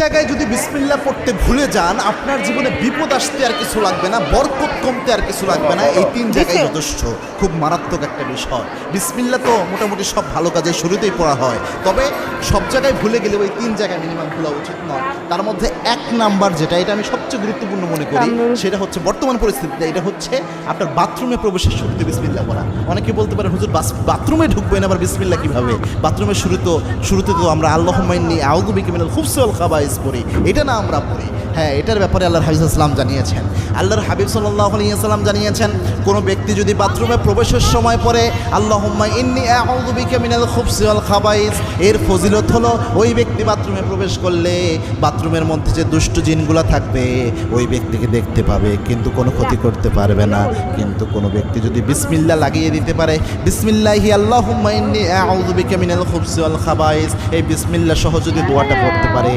জায়গায় যদি বিসমিল্লাহ পড়তে ভুলে যান, আপনার জীবনে বিপদ আসতে আর কিছু লাগবে না, বরকত কমতে আর কিছু লাগবে না। এই 3 জায়গায় যথেষ্ট। খুব মারাত্মক একটা বিষয়। বিসমিল্লাহ তো মোটামুটি সব ভালো কাজের শুরুতেই পড়া হয়, তবে সব জায়গায় ভুলে গেলে ওই 3 জায়গায় মিনিমাম ভুলা উচিত নয়। তার মধ্যে 1 নাম্বার যেটা, এটা আমি সবচেয়ে গুরুত্বপূর্ণ মনে করি, সেটা হচ্ছে বর্তমান পরিস্থিতিতে, এটা হচ্ছে আপনার বাথরুমে প্রবেশের শুরুতে বিসমিল্লাহ বলা। অনেকে বলতে পারেন হুজুর বাথরুমে ঢুকবেন আবার বিসমিল্লাহ কিভাবে? বাথরুমের শুরুতে তো আমরা আল্লাহুম্মা ইন্নী আউযু বিকা মিনাল খুবসি ওয়াল খাবাইস পড়ি, এটা না আমরা পড়ি। হ্যাঁ, এটার ব্যাপারে আল্লাহর হাবিব সাল্লাল্লাহু আলাইহি ওয়াসাল্লাম জানিয়েছেন। আল্লাহর হাবিব সাল্লাল্লাহু আলাইহি ওয়াসাল্লাম জানিয়েছেন, কোনো ব্যক্তি যদি বাথরুমে প্রবেশের সময় পড়ে আল্লাহুম্মা ইন্নী আউযু বিকা মিনাল খুবসি ওয়াল খাবাইস, এর ফজিলত হলো ওই ব্যক্তি বাথরুমে প্রবেশ করলে বাথরুমের মধ্যে যে দুষ্ট জিনগুলো থাকবে ওই ব্যক্তিকে দেখতে পাবে, কিন্তু কোনো ক্ষতি করতে পারবে না। কিন্তু কোনো ব্যক্তি যদি বিসমিল্লাহ লাগিয়ে দিতে পারে, বিসমিল্লাহি আল্লাহুম্মা ইন্নী আউযু বিকা মিনাল খুবসি ওয়াল খাবাইস, এই বিসমিল্লাহ সহ যদি দোয়াটা পড়তে পারে,